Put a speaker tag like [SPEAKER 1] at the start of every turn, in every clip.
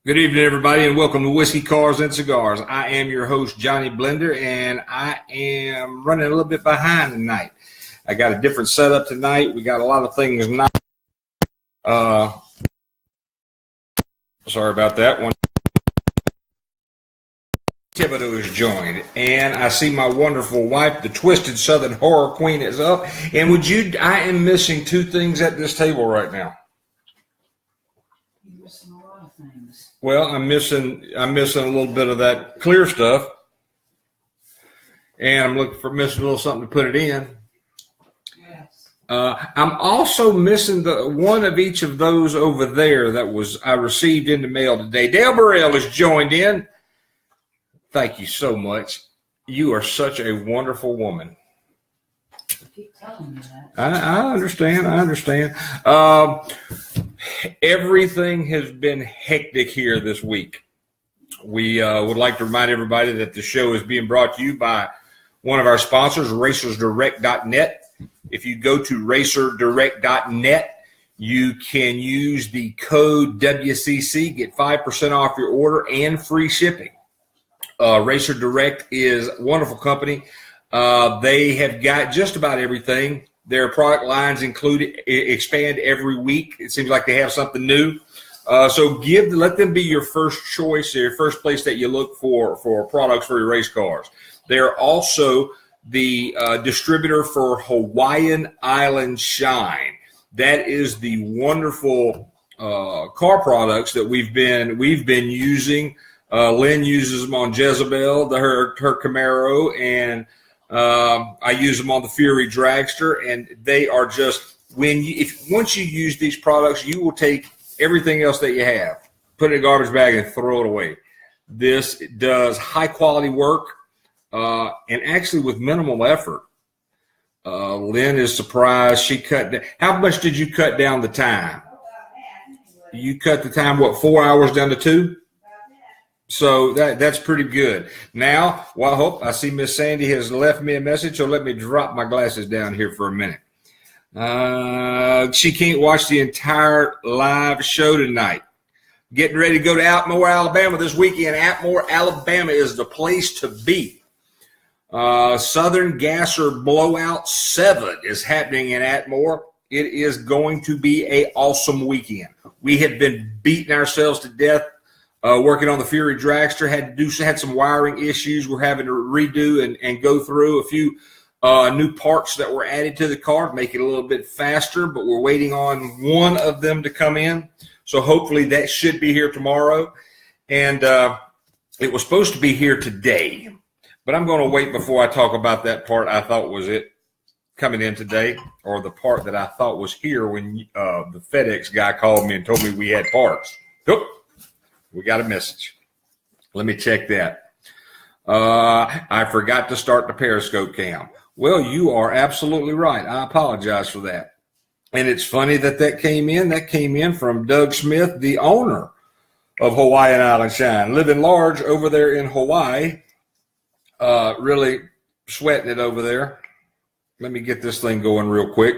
[SPEAKER 1] Good evening, everybody, and welcome to Whisky Cars and Cigars. I am your host, Johnny Blender, and I am running a little bit behind tonight. I got a different setup tonight. We got a lot of things not. Sorry about that one. Thibodeau is joined, and I see my wonderful wife, the Twisted Southern Horror Queen, is up. And I am missing two things at this table right now. Well, I'm missing a little bit of that clear stuff, and I'm looking for missing a little something to put it in. Yes. I'm also missing the one of each of those over there that I received in the mail today. Dale Burrell is joined in. Thank you so much. You are such a wonderful woman. Keep telling me that. I understand. Everything has been hectic here this week. We would like to remind everybody that the show is being brought to you by one of our sponsors, racersdirect.net. If you go to racerdirect.net, you can use the code WCC, get 5% off your order and free shipping. Racer Direct is a wonderful company. They have got just about everything. Their product lines expand every week. It seems like they have something new. So let them be your first choice, your first place that you look for products for your race cars. They're also the distributor for Hawaiian Island Shine. That is the wonderful car products that we've been using. Lynn uses them on Jezebel, her Camaro, and I use them on the Fury Dragster, and they are just once you use these products, you will take everything else that you have, put it in a garbage bag, and throw it away. This does high quality work, and actually with minimal effort. Lynn is surprised she cut. How much did you cut down the time? You cut the time 4 hours down to 2? So that's pretty good. Now, I see Miss Sandy has left me a message, so let me drop my glasses down here for a minute. She can't watch the entire live show tonight. Getting ready to go to Atmore, Alabama this weekend. Atmore, Alabama is the place to be. Southern Gasser Blowout 7 is happening in Atmore. It is going to be an awesome weekend. We have been beating ourselves to death working on the Fury Dragster. Had some wiring issues. We're having to redo and go through a few new parts that were added to the car to make it a little bit faster, but we're waiting on one of them to come in. So hopefully that should be here tomorrow. And it was supposed to be here today, but I'm going to wait before I talk about that part I thought was it coming in today, or the part that I thought was here when the FedEx guy called me and told me we had parts. Nope. We got a message. Let me check that. I forgot to start the Periscope cam. Well, you are absolutely right. I apologize for that. And it's funny that came in. That came in from Doug Smith, the owner of Hawaiian Island Shine, living large over there in Hawaii. Really sweating it over there. Let me get this thing going real quick.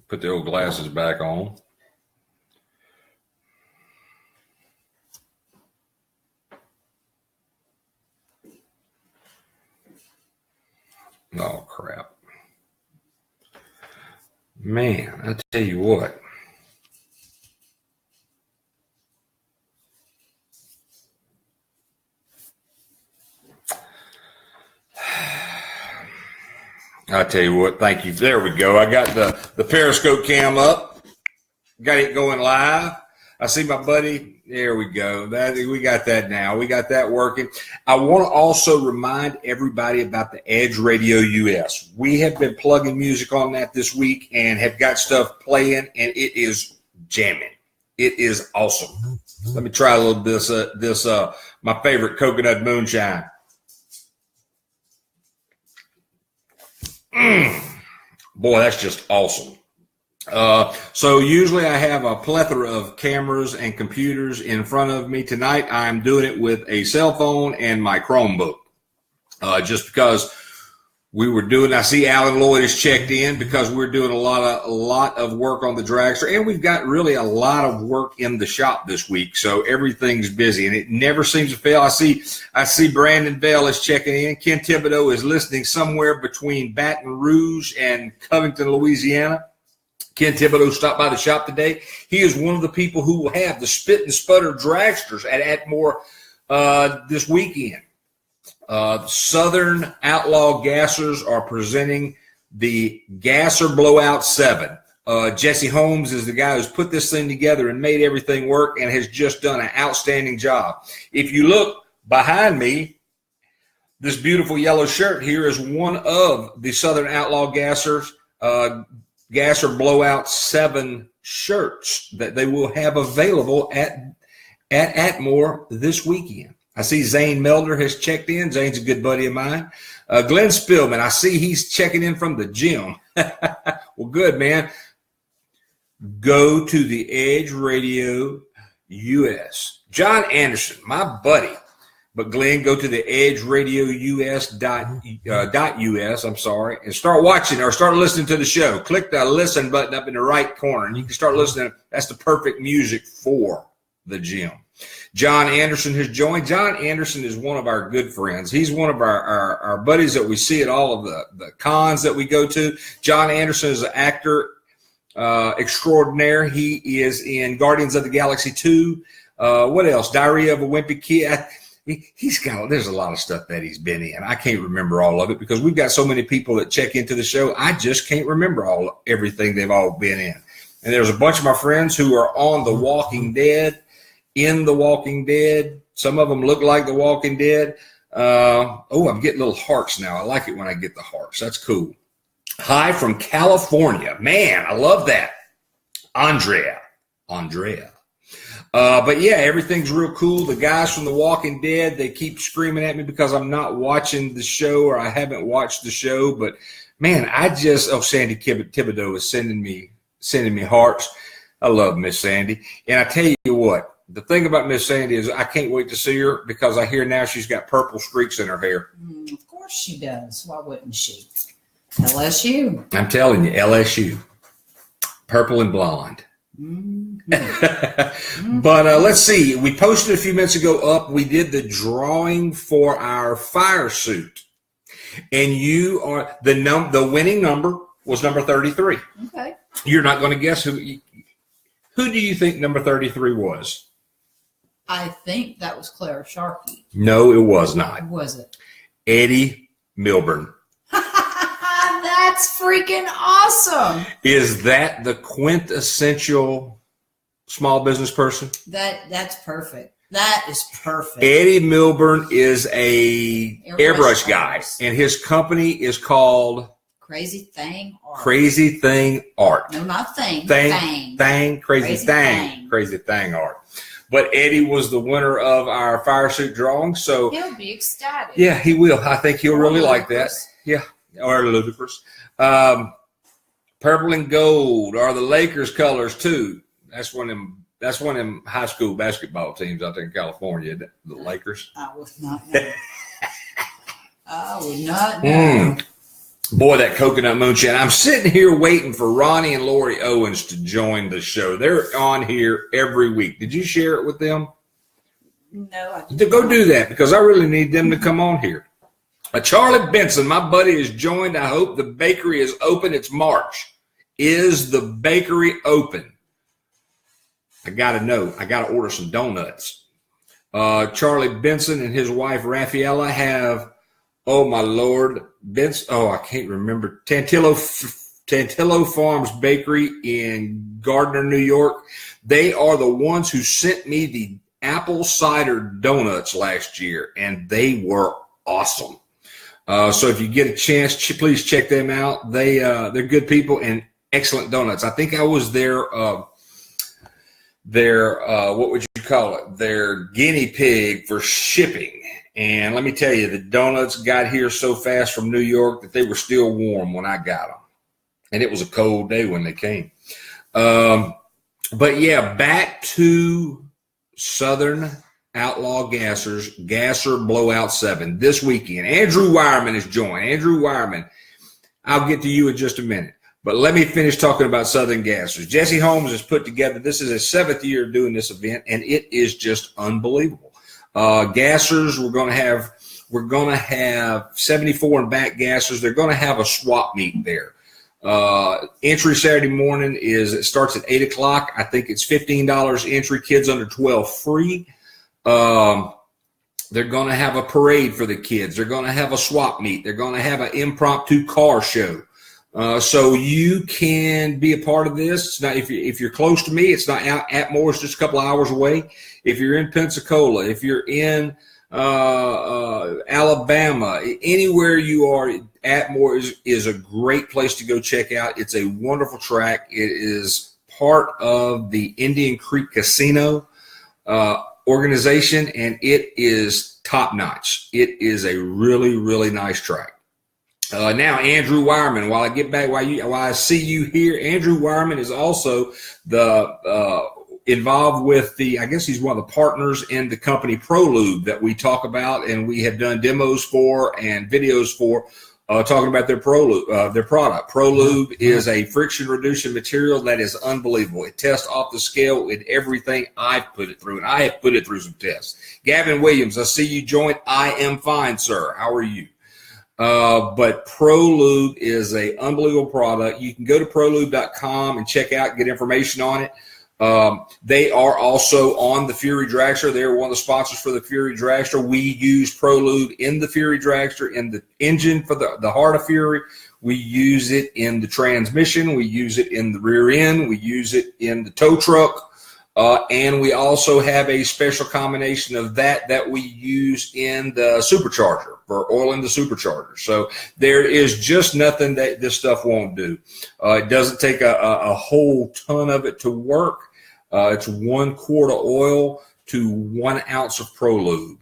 [SPEAKER 1] Put the old glasses back on. Oh, crap. Man, I tell you what. I tell you what, thank you. There we go. I got the Periscope cam up. Got it going live. I see my buddy. There we go. We got that now. We got that working. I want to also remind everybody about the Edge Radio US. We have been plugging music on that this week and have got stuff playing, and it is jamming. It is awesome. Let me try a little this my favorite coconut moonshine. Boy, that's just awesome. So usually I have a plethora of cameras and computers in front of me. Tonight I'm doing it with a cell phone and my Chromebook, just because I see Alan Lloyd has checked in because we're doing a lot of work on the dragster, and we've got really a lot of work in the shop this week. So everything's busy, and it never seems to fail. I see Brandon Bell is checking in. Ken Thibodeau is listening somewhere between Baton Rouge and Covington, Louisiana. Ken Thibodeau stopped by the shop today. He is one of the people who will have the Spit and Sputter dragsters at Atmore this weekend. Southern Outlaw Gassers are presenting the Gasser Blowout 7. Jesse Holmes is the guy who's put this thing together and made everything work and has just done an outstanding job. If you look behind me, this beautiful yellow shirt here is one of the Southern Outlaw Gassers Gasser Blowout 7 shirts that they will have available at Atmore this weekend. I see Zane Melder has checked in. Zane's a good buddy of mine. Glenn Spillman, I see he's checking in from the gym. Well, good, man. Go to the Edge Radio US. John Anderson, my buddy. But Glenn, go to the Edge Radio US .us, I'm sorry, and start watching or start listening to the show. Click the listen button up in the right corner, and you can start listening. That's the perfect music for the gym. John Anderson has joined. John Anderson is one of our good friends. He's one of our buddies that we see at all of the cons that we go to. John Anderson is an actor extraordinaire. He is in Guardians of the Galaxy 2. What else? Diary of a Wimpy Kid. There's a lot of stuff that he's been in. I can't remember all of it because we've got so many people that check into the show. I just can't remember everything they've all been in. And there's a bunch of my friends who are on The Walking Dead, in The Walking Dead. Some of them look like The Walking Dead. I'm getting little hearts now. I like it when I get the hearts. That's cool. Hi from California. Man, I love that. Andrea. But yeah, everything's real cool. The guys from The Walking Dead, they keep screaming at me because I'm not watching the show or I haven't watched the show. But man, Sandy Thibodeau is sending me hearts. I love Miss Sandy. And I tell you what, the thing about Miss Sandy is I can't wait to see her because I hear now she's got purple streaks in her hair.
[SPEAKER 2] Of course she does. Why wouldn't she? LSU.
[SPEAKER 1] I'm telling you, LSU. Purple and blonde.
[SPEAKER 2] Mm-hmm.
[SPEAKER 1] But let's see. We posted a few minutes ago up. We did the drawing for our fire suit. And the winning number was number 33.
[SPEAKER 2] Okay.
[SPEAKER 1] You're not going to guess who do you think number 33 was?
[SPEAKER 2] I think that was Clara Sharkey.
[SPEAKER 1] No, it was not.
[SPEAKER 2] Who was it?
[SPEAKER 1] Eddie Milburn.
[SPEAKER 2] That's freaking awesome.
[SPEAKER 1] Is that the quintessential small business person?
[SPEAKER 2] That's perfect. That is perfect.
[SPEAKER 1] Eddie Milburn is a airbrush guy, and his company is called
[SPEAKER 2] Crazy Thing Art.
[SPEAKER 1] Crazy Thing Art.
[SPEAKER 2] No, not Thing.
[SPEAKER 1] Crazy Thing Art. But Eddie was the winner of our fire suit drawing, so
[SPEAKER 2] he'll be ecstatic.
[SPEAKER 1] Yeah, he will. I think he'll really like that. Yeah, or ludicrous. Purple and gold are the Lakers colors too. That's one of them high school basketball teams out there in California, the Lakers.
[SPEAKER 2] I would not know. I would not know.
[SPEAKER 1] Boy, that coconut moonshine. I'm sitting here waiting for Ronnie and Lori Owens to join the show. They're on here every week. Did you share it with them?
[SPEAKER 2] No, I didn't.
[SPEAKER 1] Go do that because I really need them to come on here. Charlie Benson, my buddy, is joined. I hope the bakery is open. It's March. Is the bakery open? I got to know. I got to order some donuts. Charlie Benson and his wife, Raffaella, have, oh, my Lord, I can't remember. Tantillo Farms Bakery in Gardner, New York. They are the ones who sent me the apple cider donuts last year, and they were awesome. So if you get a chance, please check them out. They're good people and excellent donuts. I think I was their what would you call it? Their guinea pig for shipping. And let me tell you, the donuts got here so fast from New York that they were still warm when I got them. And it was a cold day when they came. But yeah, back to Southern Outlaw Gassers, Gasser Blowout 7 this weekend. Andrew Wireman is joined. Andrew Wireman, I'll get to you in just a minute. But let me finish talking about Southern Gassers. Jesse Holmes has put together, this is his 7th year doing this event, and it is just unbelievable. Gassers, we're going to have 74 and back gassers. They're going to have a swap meet there. Entry Saturday morning it starts at 8 o'clock. I think it's $15 entry, kids under 12 free. They're going to have a parade for the kids. They're going to have a swap meet. They're going to have an impromptu car show. So you can be a part of this. It's not, if you're close to me, it's not out Atmore, it's just a couple of hours away. If you're in Pensacola, if you're in Alabama, anywhere you are, Atmore is a great place to go check out. It's a wonderful track. It is part of the Indian Creek Casino organization, and it is top notch. It is a really, really nice track. Now, Andrew Wireman, while I see you here, Andrew Wireman is also involved with I guess he's one of the partners in the company ProLube that we talk about, and we have done demos for and videos for, talking about their ProLube, their product. ProLube is a friction reducing material that is unbelievable. It tests off the scale with everything I've put it through, and I have put it through some tests. Gavin Williams, I see you joined. I am fine, sir. How are you? But ProLube is a unbelievable product. You can go to prolube.com and check out, get information on it. They are also on the Fury Dragster. They're one of the sponsors for the Fury Dragster. We use ProLube in the Fury Dragster, in the engine for the heart of Fury. We use it in the transmission. We use it in the rear end. We use it in the tow truck. And we also have a special combination of that we use in the supercharger, for oil in the supercharger. So there is just nothing that this stuff won't do. It doesn't take a whole ton of it to work. It's 1 quart of oil to 1 ounce of ProLube.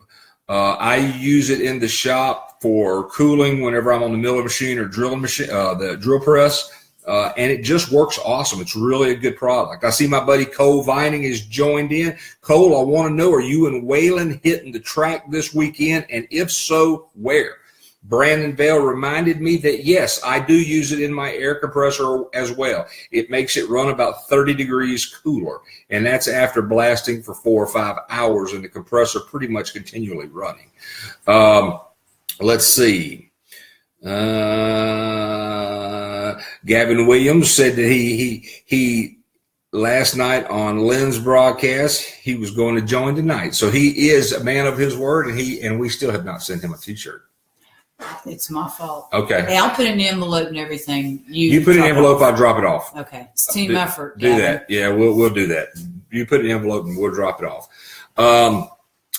[SPEAKER 1] I use it in the shop for cooling whenever I'm on the miller machine or drilling machine, the drill press. And it just works awesome. It's really a good product. I see my buddy Cole Vining is joined in. Cole, I want to know, are you and Waylon hitting the track this weekend? And if so, where? Brandon Vale reminded me that, yes, I do use it in my air compressor as well. It makes it run about 30 degrees cooler, and that's after blasting for 4 or 5 hours and the compressor pretty much continually running. Let's see. Gavin Williams said that he last night on Lynn's broadcast, he was going to join tonight. So he is a man of his word, and we still have not sent him a T-shirt.
[SPEAKER 2] It's my fault.
[SPEAKER 1] Okay.
[SPEAKER 2] Hey, I'll put it in the envelope and everything.
[SPEAKER 1] You put it in the envelope, I'll drop it off.
[SPEAKER 2] Okay. It's team effort.
[SPEAKER 1] Do that. Yeah, we'll do that. You put it in the envelope and we'll drop it off.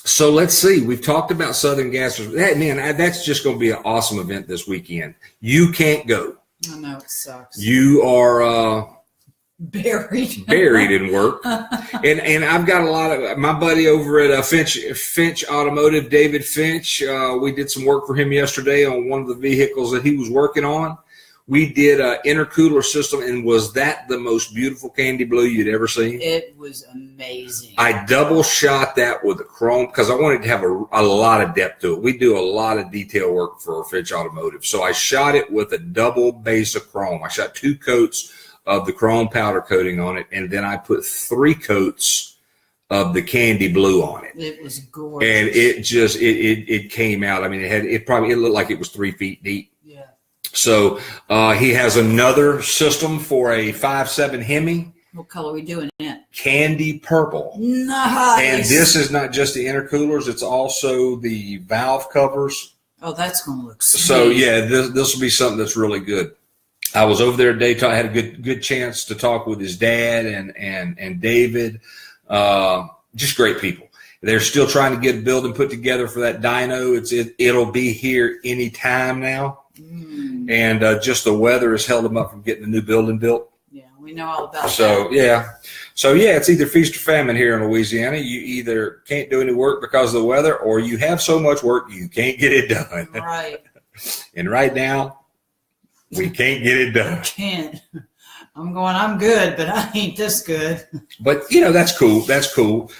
[SPEAKER 1] So let's see. We've talked about Southern Gassers. That's just going to be an awesome event this weekend. You can't go.
[SPEAKER 2] I know, it sucks.
[SPEAKER 1] You are
[SPEAKER 2] buried
[SPEAKER 1] in work. And I've got a lot of my buddy over at Finch Automotive, David Finch. We did some work for him yesterday on one of the vehicles that he was working on. We did an intercooler system, and was that the most beautiful candy blue you'd ever seen?
[SPEAKER 2] It was amazing.
[SPEAKER 1] I double shot that with a chrome because I wanted to have a lot of depth to it. We do a lot of detail work for Finch Automotive. So I shot it with a double base of chrome. I shot 2 coats of the chrome powder coating on it, and then I put 3 coats of the candy blue on it.
[SPEAKER 2] It was gorgeous.
[SPEAKER 1] And it just it came out. I mean, it looked like it was 3 feet deep.
[SPEAKER 2] Yeah.
[SPEAKER 1] So he has another system for a 5.7 Hemi.
[SPEAKER 2] What color are we doing it?
[SPEAKER 1] Candy purple.
[SPEAKER 2] Nice.
[SPEAKER 1] And this is not just the intercoolers; it's also the valve covers.
[SPEAKER 2] Oh, that's going to look sweet.
[SPEAKER 1] So yeah, this will be something that's really good. I was over there today. I had a good chance to talk with his dad and David. Just great people. They're still trying to get a building put together for that dyno. It'll be here any time now. And just the weather has held them up from getting the new building built.
[SPEAKER 2] Yeah, we know all about that.
[SPEAKER 1] So yeah, it's either feast or famine here in Louisiana. You either can't do any work because of the weather, or you have so much work you can't get it done.
[SPEAKER 2] Right. And
[SPEAKER 1] right now, we can't get it done.
[SPEAKER 2] I can't. I'm good, but I ain't this good.
[SPEAKER 1] But, that's cool. That's cool.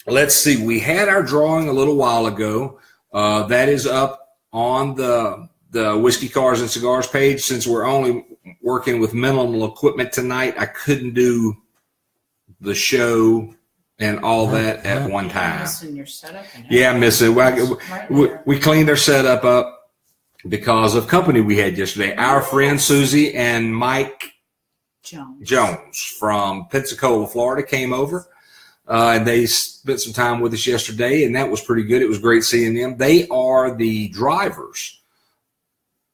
[SPEAKER 1] let's see. We had our drawing a little while ago. That is up on the Whiskey Cars and Cigars page. Since we're only working with minimal equipment tonight, I couldn't do the show and all that at one time.
[SPEAKER 2] Missing your setup.
[SPEAKER 1] Yeah, I'm missing. We cleaned our setup up because of company we had yesterday. Our friend Susie and Mike Jones from Pensacola, Florida, came over. And they spent some time with us yesterday, and that was pretty good. It was great seeing them. They are the drivers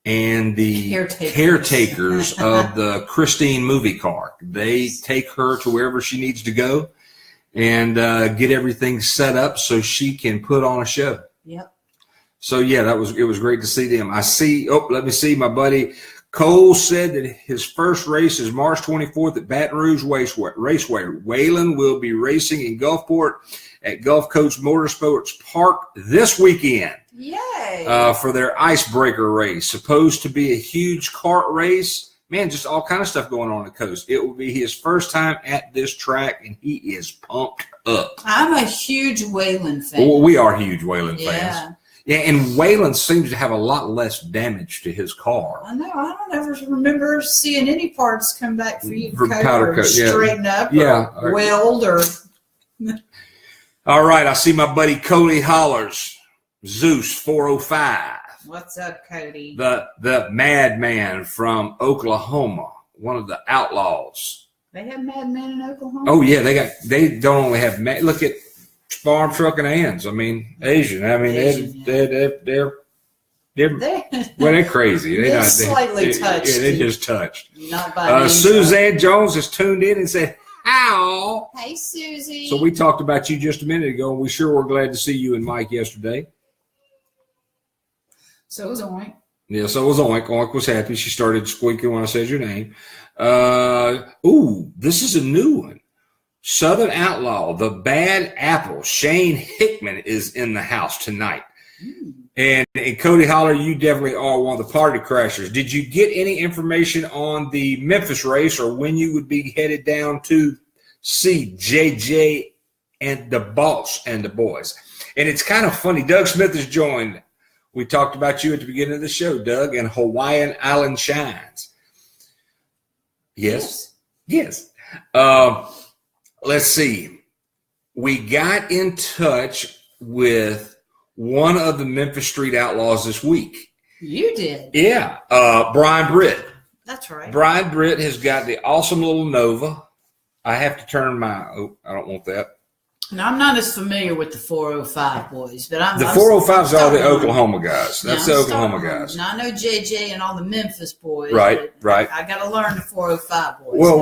[SPEAKER 1] and the caretakers of the Christine movie car. They take her to wherever she needs to go and get everything set up so she can put on a show.
[SPEAKER 2] Yep.
[SPEAKER 1] So, yeah, it was great to see them. Let me see, my buddy Cole said that his first race is March 24th at Baton Rouge Raceway. Waylon will be racing in Gulfport at Gulf Coast Motorsports Park this weekend.
[SPEAKER 2] Yay!
[SPEAKER 1] For their icebreaker race. Supposed to be a huge kart race. Man, just all kind of stuff going on the coast. It will be his first time at this track, and he is pumped up.
[SPEAKER 2] I'm a huge Waylon fan.
[SPEAKER 1] Well, we are huge Waylon fans. Yeah, and Waylon seems to have a lot less damage to his car.
[SPEAKER 2] I know. I don't ever remember seeing any parts come back for you
[SPEAKER 1] for powder coat,
[SPEAKER 2] straighten up or weld or...
[SPEAKER 1] All right, I see my buddy Cody Hollers, Zeus 405.
[SPEAKER 2] What's up, Cody?
[SPEAKER 1] The madman from Oklahoma, one of the outlaws.
[SPEAKER 2] They have madmen in Oklahoma?
[SPEAKER 1] Oh, yeah, they don't only have look at Farm Truck and Hands. I mean, Asian. I mean, they're crazy.
[SPEAKER 2] They're slightly touched.
[SPEAKER 1] Yeah, they just touched.
[SPEAKER 2] Not by
[SPEAKER 1] Suzanne Jones has tuned in and said, "How?"
[SPEAKER 2] Hey, Susie.
[SPEAKER 1] So we talked about you just a minute ago, and we sure were glad to see you and Mike yesterday.
[SPEAKER 2] So was Oink.
[SPEAKER 1] Yeah, so was Oink. Oink was happy. She started squeaking when I said your name. This is a new one. Southern Outlaw, the Bad Apple, Shane Hickman is in the house tonight. And Cody Holler, you definitely are one of the party crashers. Did you get any information on the Memphis race or when you would be headed down to see JJ and the boss and the boys? And it's kind of funny. Doug Smith has joined. We talked about you at the beginning of the show, Doug, and Hawaiian Island Shines. Yes. Let's see. We got in touch with one of the Memphis Street Outlaws this week.
[SPEAKER 2] You did?
[SPEAKER 1] Yeah. Brian Britt.
[SPEAKER 2] That's right.
[SPEAKER 1] Brian Britt has got the awesome little Nova. I have to turn I don't want that.
[SPEAKER 2] Now, I'm not as familiar with the 405 boys, but
[SPEAKER 1] the 405s are all the Oklahoma guys. That's the Oklahoma guys.
[SPEAKER 2] Now, I know JJ and all the Memphis boys.
[SPEAKER 1] Right.
[SPEAKER 2] I got to learn the 405 boys.
[SPEAKER 1] Well,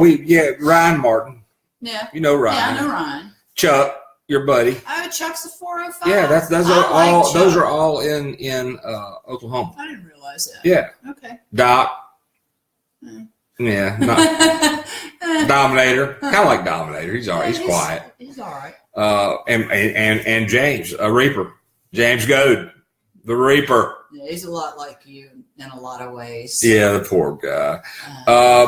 [SPEAKER 1] Ryan Martin.
[SPEAKER 2] Yeah.
[SPEAKER 1] You know Ryan.
[SPEAKER 2] Yeah, I know Ryan.
[SPEAKER 1] Chuck, your buddy.
[SPEAKER 2] Oh, Chuck's a 405.
[SPEAKER 1] Yeah, those are all in Oklahoma.
[SPEAKER 2] I didn't realize that.
[SPEAKER 1] Yeah.
[SPEAKER 2] Okay.
[SPEAKER 1] Doc. Yeah. Dominator. Kind of like Dominator. He's all right. He's quiet.
[SPEAKER 2] He's all right.
[SPEAKER 1] And James, a Reaper. James Goad, the Reaper.
[SPEAKER 2] Yeah, he's a lot like you in a lot of ways.
[SPEAKER 1] Yeah, the poor guy.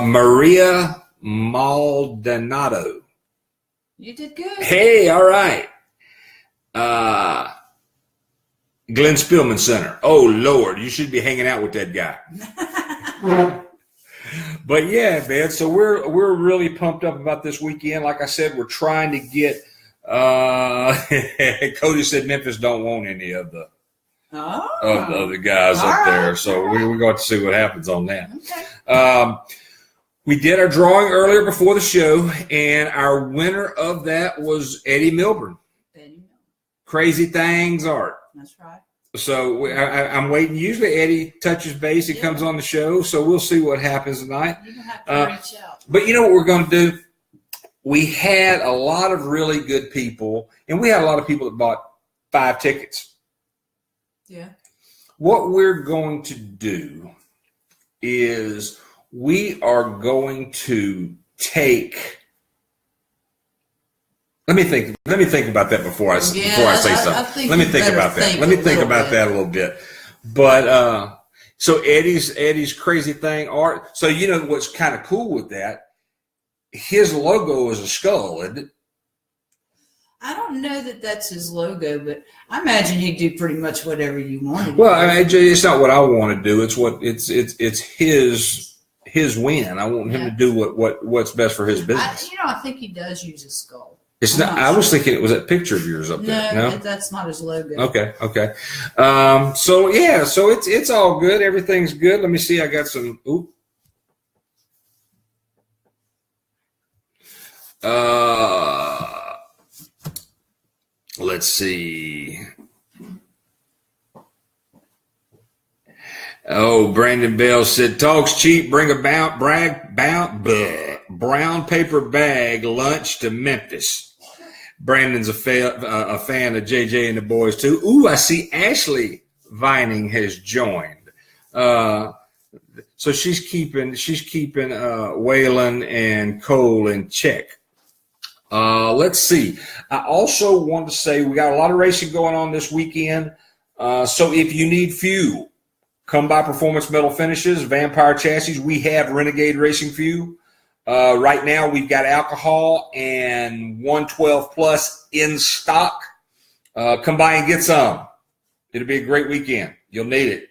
[SPEAKER 1] Maria Maldonado.
[SPEAKER 2] You did good.
[SPEAKER 1] Hey, all right. Glenn Spillman Center. Oh, Lord, you should be hanging out with that guy. But, yeah, man, so we're really pumped up about this weekend. Like I said, we're trying to get Cody said Memphis don't want any of the other guys up there. So we're going to see what happens on that. Okay. We did our drawing earlier before the show, and our winner of that was Eddie Milburn. Crazy Things Art.
[SPEAKER 2] That's right.
[SPEAKER 1] So I'm waiting. Usually Eddie touches base. He comes on the show, so we'll see what happens tonight.
[SPEAKER 2] You're going to have to reach out.
[SPEAKER 1] But you know what we're going to do? We had a lot of really good people, and we had a lot of people that bought 5 tickets.
[SPEAKER 2] Yeah.
[SPEAKER 1] What we're going to do is we are going to take. Let me think about that before I say something. Let me think about that. Let me think about that a little bit. But so Eddie's Crazy Thing Art. So you know what's kind of cool with that? His logo is a skull, isn't it?
[SPEAKER 2] I don't know that that's his logo, but I imagine he'd do pretty much whatever you wanted.
[SPEAKER 1] Well, I mean, it's not what I want to do. It's his win. I want him to do what's best for his business.
[SPEAKER 2] I think he does use a skull.
[SPEAKER 1] It's not. I was thinking it was that picture of yours up there.
[SPEAKER 2] No, that's not his logo.
[SPEAKER 1] Okay. So it's all good. Everything's good. Let me see. I got some. Ooh. Let's see. Oh, Brandon Bell said, "Talk's cheap. Bring a brown paper bag lunch to Memphis." Brandon's a fan of JJ and the boys too. Ooh, I see Ashley Vining has joined. So she's keeping Waylon and Cole in check. Let's see. I also want to say we got a lot of racing going on this weekend. So if you need fuel, come by Performance Metal Finishes, Vampire Chassis. We have Renegade Racing Fuel. Right now, we've got alcohol and 112 Plus in stock. Come by and get some. It'll be a great weekend. You'll need it.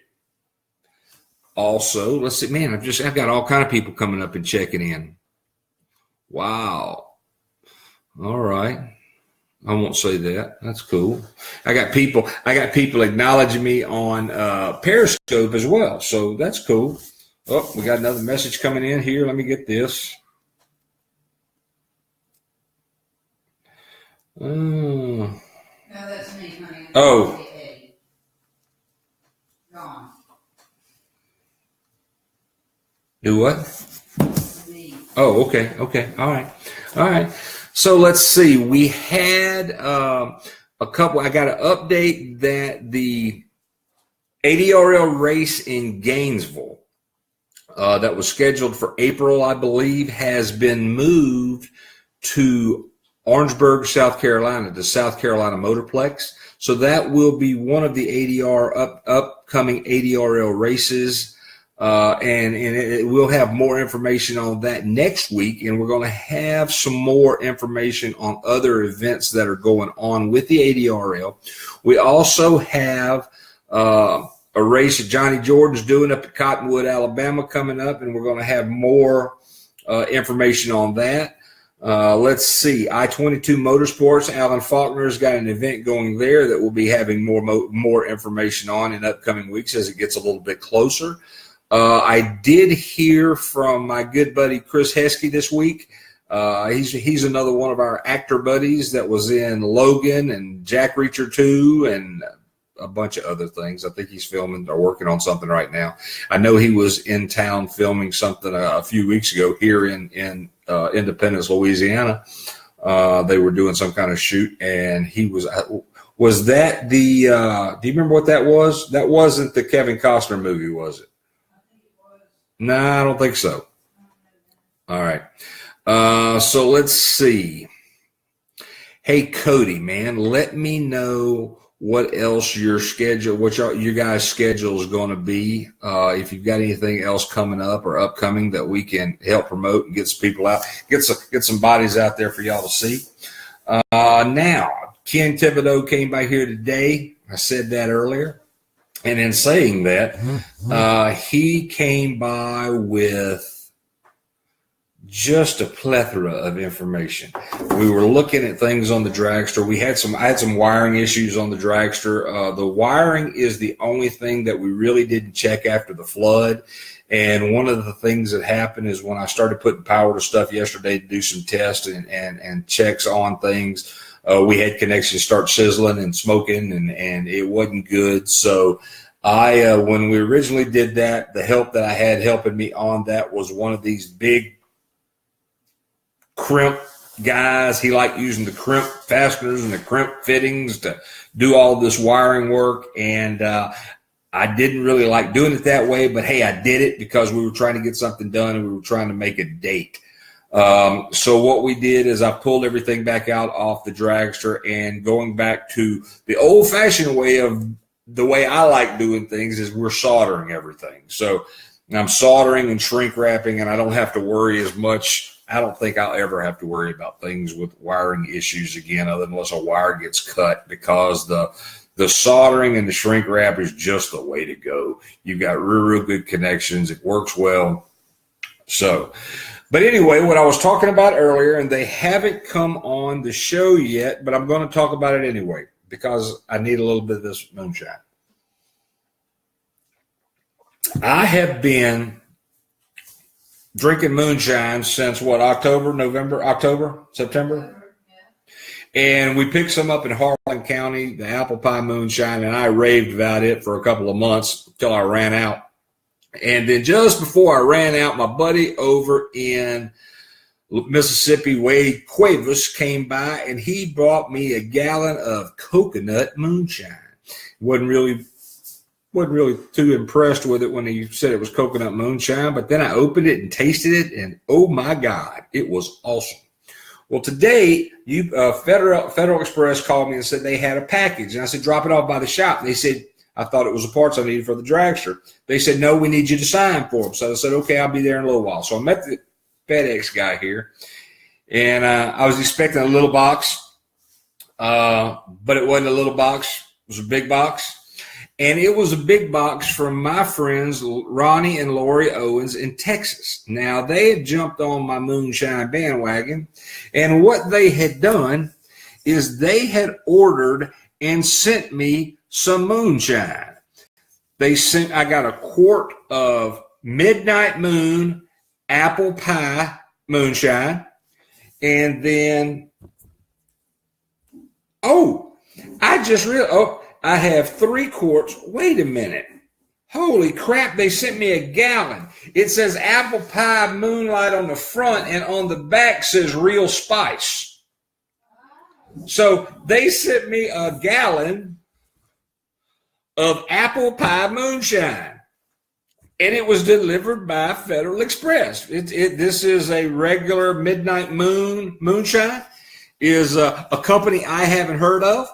[SPEAKER 1] Also, let's see, man, I've got all kind of people coming up and checking in. Wow. All right. I won't say that. That's cool. I got people acknowledging me on Periscope as well. So that's cool. Oh, we got another message coming in here. Let me get this.
[SPEAKER 2] No, that's me, honey.
[SPEAKER 1] Oh.
[SPEAKER 2] Gone.
[SPEAKER 1] Do what?
[SPEAKER 2] Me.
[SPEAKER 1] Oh, okay. All right. So let's see. We had a couple. I got an update that the ADRL race in Gainesville that was scheduled for April, I believe, has been moved to Orangeburg, South Carolina, the South Carolina Motorplex. So that will be one of the upcoming ADRL races. And we'll have more information on that next week, and we're going to have some more information on other events that are going on with the ADRL. We also have a race that Johnny Jordan's doing up at Cottonwood, Alabama coming up, and we're going to have more information on that. Let's see, I-22 Motorsports, Alan Faulkner's got an event going there that we'll be having more information on in upcoming weeks as it gets a little bit closer. I did hear from my good buddy Chris Heskey this week. He's another one of our actor buddies that was in Logan and Jack Reacher 2 and a bunch of other things. I think he's filming or working on something right now. I know he was in town filming something a few weeks ago here in Independence, Louisiana. They were doing some kind of shoot, and he was that the do you remember what that was? That wasn't the Kevin Costner movie, was it? No, I don't think so. All right. So let's see. Hey, Cody, man, let me know what else your guys' schedule is going to be. If you've got anything else coming up or upcoming that we can help promote and get some people out, get some bodies out there for y'all to see. Now, Ken Thibodeau came by here today. I said that earlier. And in saying that, he came by with just a plethora of information. We were looking at things on the dragster. I had some wiring issues on the dragster. The wiring is the only thing that we really didn't check after the flood. And one of the things that happened is when I started putting power to stuff yesterday to do some tests and checks on things, we had connections start sizzling and smoking, and it wasn't good. So when we originally did that, the help that I had helping me on that was one of these big crimp guys. He liked using the crimp fasteners and the crimp fittings to do all this wiring work. And I didn't really like doing it that way, but hey, I did it because we were trying to get something done and we were trying to make a date. So what we did is I pulled everything back out off the dragster, and going back to the old fashioned way of the way I like doing things is we're soldering everything. So I'm soldering and shrink wrapping, and I don't have to worry as much I don't think I'll ever have to worry about things with wiring issues again, other than unless a wire gets cut, because the soldering and the shrink wrap is just the way to go. You've got real good connections. It works well. So, but anyway, what I was talking about earlier, and they haven't come on the show yet, but I'm going to talk about it anyway because I need a little bit of this moonshine. I have been drinking moonshine since what, September? And we picked some up in Harlan County, the apple pie moonshine, and I raved about it for a couple of months until I ran out. And then just before I ran out, my buddy over in Mississippi, Wade Cuevas, came by, and he brought me a gallon of coconut moonshine. Wasn't really too impressed with it when he said it was coconut moonshine, but then I opened it and tasted it, and oh my God, it was awesome. Well, today, Federal Express called me and said they had a package. And I said, drop it off by the shop. And they said, I thought it was the parts I needed for the dragster. They said, no, we need you to sign for them. So I said, okay, I'll be there in a little while. So I met the FedEx guy here, and I was expecting a little box, but it wasn't a little box. It was a big box. And it was a big box from my friends, Ronnie and Lori Owens in Texas. Now, they had jumped on my moonshine bandwagon, and what they had done is they had ordered and sent me some moonshine. I got a quart of Midnight Moon apple pie moonshine, and then, I have 3 quarts. Wait a minute. Holy crap, they sent me a gallon. It says apple pie moonlight on the front, and on the back says real spice. So they sent me a gallon of apple pie moonshine, and it was delivered by Federal Express. This is a regular Midnight moonshine. Is a company I haven't heard of.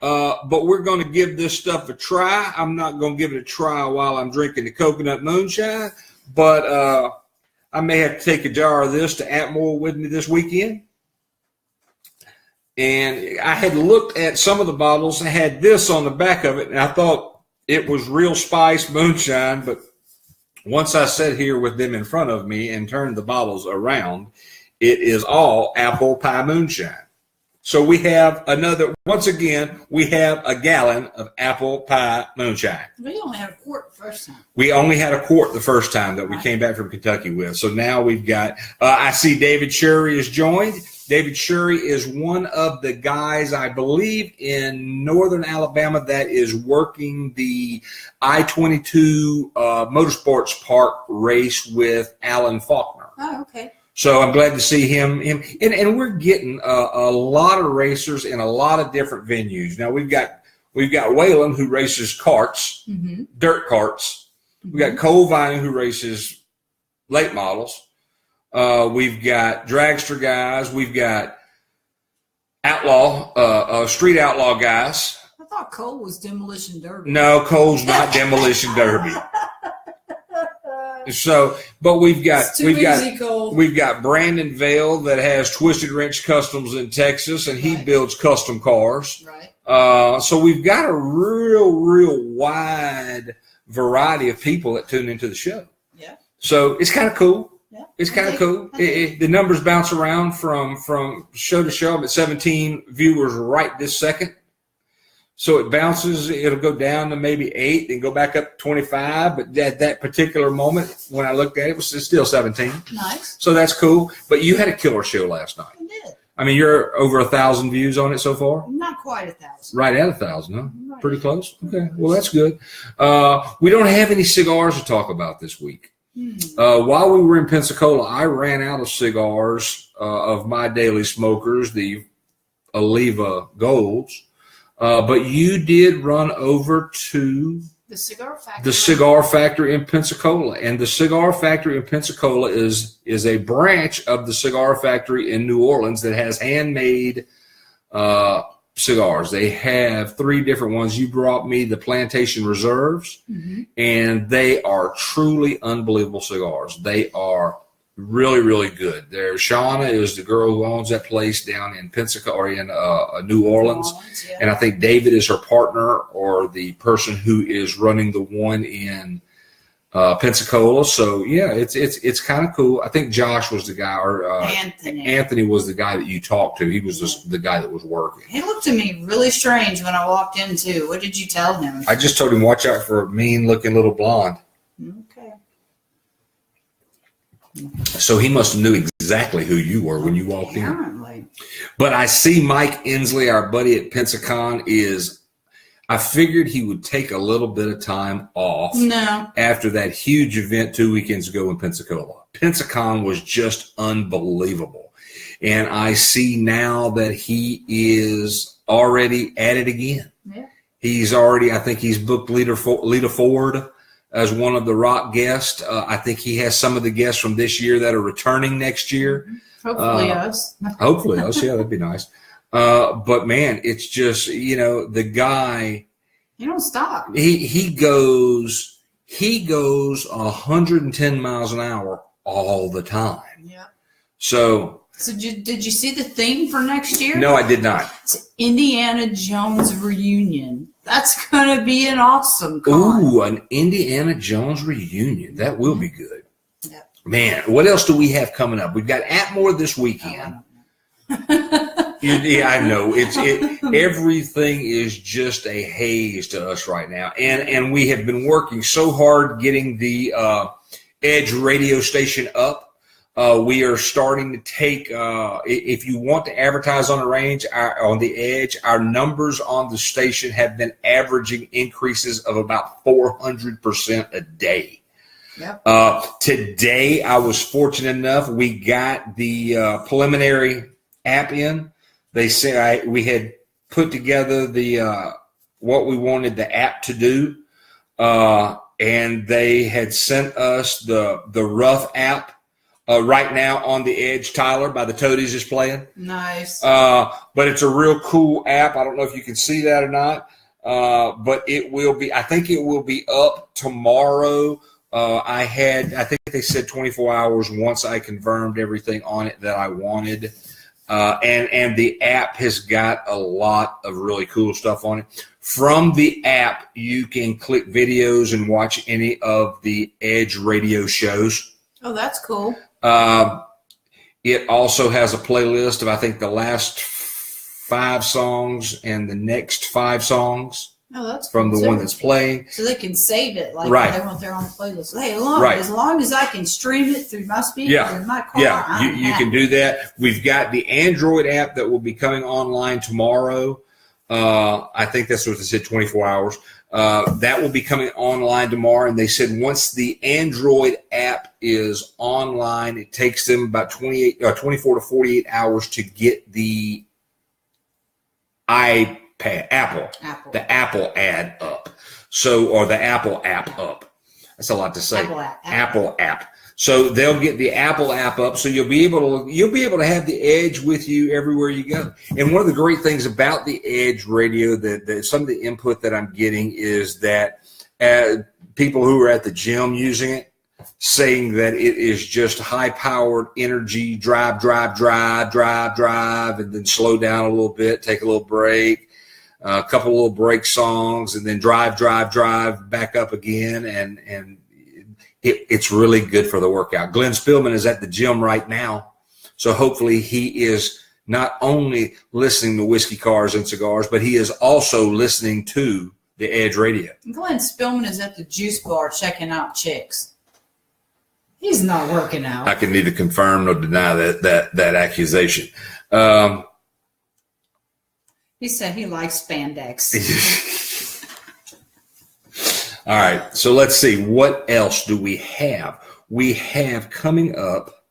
[SPEAKER 1] But we're going to give this stuff a try. I'm not going to give it a try while I'm drinking the coconut moonshine, but I may have to take a jar of this to Atmore with me this weekend. And I had looked at some of the bottles and had this on the back of it, and I thought it was real spice moonshine, but once I sat here with them in front of me and turned the bottles around, it is all apple pie moonshine. So we have we have a gallon of apple pie moonshine.
[SPEAKER 2] We only had a quart the first time.
[SPEAKER 1] We only had a quart the first time that we came back from Kentucky with. So now we've got, I see David Shurry has joined. David Shurry is one of the guys, I believe, in northern Alabama that is working the I-22 Motorsports Park race with Alan Faulkner.
[SPEAKER 2] Oh, okay.
[SPEAKER 1] So I'm glad to see him. And we're getting a lot of racers in a lot of different venues. Now we've got Whalen, who races karts, dirt karts. We've got Cole Vining, who races late models. We've got dragster guys. We've got street outlaw guys.
[SPEAKER 2] I thought Cole was Demolition Derby.
[SPEAKER 1] No, Cole's not Demolition Derby. So, but we've got Brandon Vale that has Twisted Wrench Customs in Texas, and he builds custom cars.
[SPEAKER 2] Right.
[SPEAKER 1] So we've got a real wide variety of people that tune into the show.
[SPEAKER 2] Yeah.
[SPEAKER 1] So it's kind of cool.
[SPEAKER 2] Yeah.
[SPEAKER 1] It's kind of cool. The numbers bounce around from show to show. I'm at 17 viewers right this second. So it bounces, it'll go down to maybe 8 and go back up to 25. But at that particular moment, when I looked at it, it's still 17.
[SPEAKER 2] Nice.
[SPEAKER 1] So that's cool. But you had a killer show last night.
[SPEAKER 2] I did.
[SPEAKER 1] I mean, you're over 1,000 views on it so far?
[SPEAKER 2] Not quite 1,000.
[SPEAKER 1] Right at 1,000, huh?
[SPEAKER 2] Right.
[SPEAKER 1] Pretty close. Okay. Well, that's good. We don't have any cigars to talk about this week. While we were in Pensacola, I ran out of cigars of my daily smokers, the Oliva Golds. But you did run over to
[SPEAKER 2] the
[SPEAKER 1] Cigar Factory in Pensacola. And the Cigar Factory in Pensacola is a branch of the Cigar Factory in New Orleans that has handmade cigars. They have 3 different ones. You brought me the Plantation Reserves, and they are truly unbelievable cigars. They are Really, really good. Shauna is the girl who owns that place down in Pensacola or in New Orleans.
[SPEAKER 2] Yeah.
[SPEAKER 1] And I think David is her partner or the person who is running the one in Pensacola. So yeah, it's kind of cool. I think Josh was the guy, or Anthony was the guy that you talked to. He was the guy that was working.
[SPEAKER 2] He looked at me really strange when I walked in too. What did you tell him?
[SPEAKER 1] I just told him, watch out for a mean looking little blonde.
[SPEAKER 2] Okay.
[SPEAKER 1] So he must have knew exactly who you were when you walked
[SPEAKER 2] Apparently.
[SPEAKER 1] in. But I see Mike Inslee, our buddy at Pensacon, I figured he would take a little bit of time off after that huge event 2 weekends ago in Pensacola. Pensacon was just unbelievable. And I see now that he is already at it again.
[SPEAKER 2] Yeah.
[SPEAKER 1] I think he's booked Lita Ford as one of the rock guests. I think he has some of the guests from this year that are returning next year.
[SPEAKER 2] Hopefully us.
[SPEAKER 1] Hopefully us. Yeah, that'd be nice. But man, it's just, the guy.
[SPEAKER 2] You don't stop.
[SPEAKER 1] He goes 110 miles an hour all the time.
[SPEAKER 2] Yeah.
[SPEAKER 1] So
[SPEAKER 2] did you see the theme for next year?
[SPEAKER 1] No, I did not.
[SPEAKER 2] It's Indiana Jones reunion. That's going to be an awesome con.
[SPEAKER 1] Ooh, an Indiana Jones reunion. That will be good.
[SPEAKER 2] Yeah.
[SPEAKER 1] Man, what else do we have coming up? We've got Atmore this weekend. Yeah, I know. Everything is just a haze to us right now. And we have been working so hard getting the Edge radio station up. We are starting to take, if you want to advertise on the range, on the Edge, our numbers on the station have been averaging increases of about 400% a day.
[SPEAKER 2] Yep.
[SPEAKER 1] Today, I was fortunate enough, we got the preliminary app in. They said we had put together the what we wanted the app to do, and they had sent us the rough app. Right now on the Edge, Tyler by the Toadies is playing.
[SPEAKER 2] Nice.
[SPEAKER 1] But it's a real cool app. I don't know if you can see that or not, but it will be. I think it will be up tomorrow. I think they said 24 hours once I confirmed everything on it that I wanted. And the app has got a lot of really cool stuff on it. From the app, you can click videos and watch any of the Edge radio shows.
[SPEAKER 2] Oh, that's cool.
[SPEAKER 1] It also has a playlist of, I think, the last 5 songs and the next 5 songs.
[SPEAKER 2] Oh, that's
[SPEAKER 1] from
[SPEAKER 2] cool
[SPEAKER 1] the one that's playing.
[SPEAKER 2] So they can save it like
[SPEAKER 1] right.
[SPEAKER 2] they want their own playlist. Hey, as long as I can stream it through my speaker in my car.
[SPEAKER 1] Yeah, you can do that. We've got the Android app that will be coming online tomorrow. I think that's what they said, 24 hours. That will be coming online tomorrow. And they said once the Android app is online, it takes them about 24 to 48 hours to get the Apple, the Apple ad up. Or the Apple app up. That's a lot to say. Apple app. So they'll get the Apple app up, so you'll be able to have the Edge with you everywhere you go. And one of the great things about the Edge radio, that some of the input that I'm getting is that people who are at the gym using it, saying that it is just high-powered energy, drive, and then slow down a little bit, take a little break. A couple little break songs, and then drive back up again, and it's really good for the workout. Glenn Spillman is at the gym right now, so hopefully he is not only listening to Whiskey Cars and Cigars, but he is also listening to the Edge Radio.
[SPEAKER 2] Glenn Spillman is at the juice bar checking out chicks. He's not working out.
[SPEAKER 1] I can neither confirm nor deny that accusation.
[SPEAKER 2] He said he likes spandex.
[SPEAKER 1] All right, so let's see. What else do we have? We have coming up.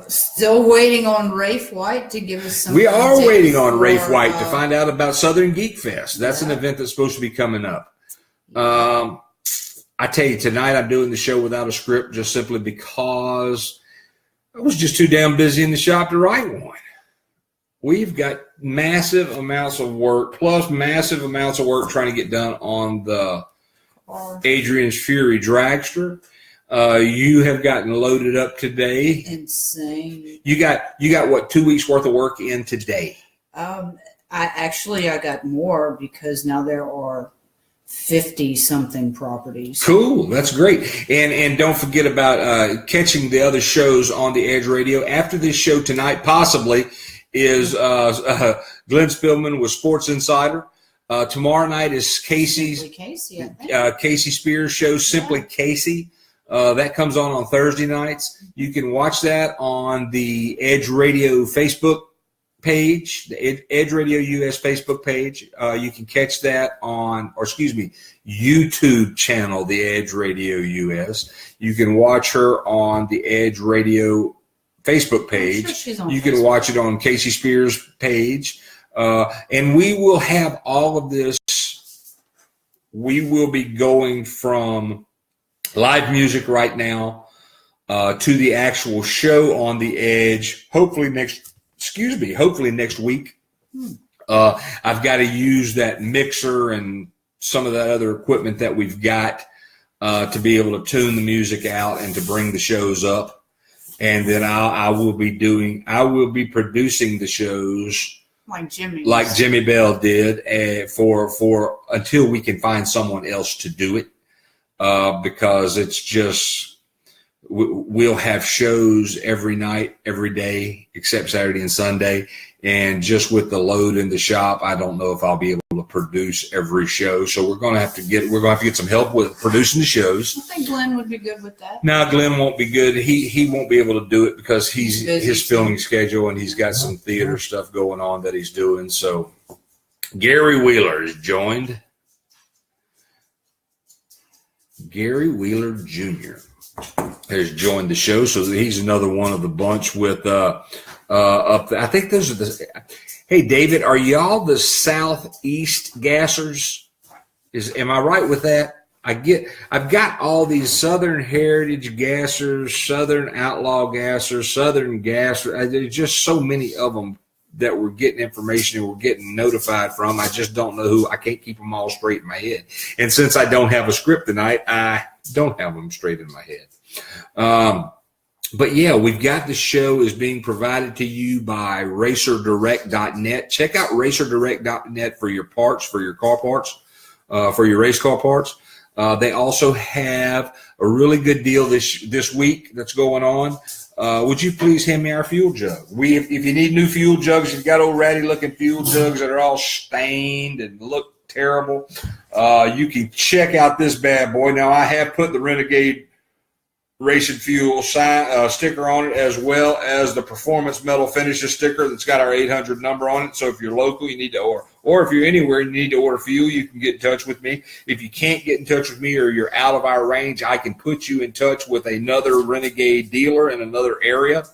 [SPEAKER 2] Still waiting on Rafe White to give us some.
[SPEAKER 1] We are waiting on Rafe White to find out about Southern Geek Fest. That's an event that's supposed to be coming up. I tell you, tonight I'm doing the show without a script just simply because I was just too damn busy in the shop to write one. We've got massive amounts of work, plus massive amounts of work trying to get done on the Adrian's Fury Dragster. You have gotten loaded up today.
[SPEAKER 2] Insane.
[SPEAKER 1] You got what, 2 weeks worth of work in today?
[SPEAKER 2] I got more because now there are 50 something properties.
[SPEAKER 1] Cool, that's great. And don't forget about catching the other shows on the Edge Radio. After this show tonight, possibly, is Glenn Spillman with Sports Insider. Tomorrow night is Casey Spears' show, Simply Casey. That comes on Thursday nights. You can watch that on the Edge Radio Facebook page, the Edge Radio US Facebook page. You can catch that on, YouTube channel, the Edge Radio US. You can watch her on the Edge Radio Facebook page. You can watch it on Casey Spears' page. And we will have all of this. We will be going from live music right now to the actual show on the Edge, hopefully next week. I've got to use that mixer and some of that other equipment that we've got to be able to tune the music out and to bring the shows up. And then I will be producing the shows like Jimmy Bell did for until we can find someone else to do it. Because it's just, we'll have shows every night, every day, except Saturday and Sunday. And just with the load in the shop, I don't know if I'll be able to produce every show. So we're going to have to get some help with producing the shows.
[SPEAKER 2] I think Glenn would be good with that.
[SPEAKER 1] No, Glenn won't be good. He won't be able to do it because his filming schedule, and he's got some theater stuff going on that he's doing. So Gary Wheeler is joined. Gary Wheeler Jr. has joined the show, so he's another one of the bunch with up there. I think those are the. Hey, David, are y'all the Southeast Gassers? Am I right with that? I've got all these Southern Heritage Gassers, Southern Outlaw Gassers, Southern Gassers. There's just so many of them that we're getting information and we're getting notified from. I just don't know who. I can't keep them all straight in my head. And since I don't have a script tonight, I don't have them straight in my head. But yeah, we've got the show is being provided to you by racerdirect.net. Check out racerdirect.net for your parts, for your car parts, for your race car parts. They also have a really good deal this week that's going on. Would you please hand me our fuel jug? If you need new fuel jugs, you've got old ratty looking fuel jugs that are all stained and look terrible. You can check out this bad boy. Now, I have put the Renegade Racing Fuel sticker on it, as well as the Performance Metal Finishes sticker that's got our 800 number on it. So if you're local, you need to order. Or if you're anywhere and you need to order fuel, you can get in touch with me. If you can't get in touch with me or you're out of our range, I can put you in touch with another Renegade dealer in another area.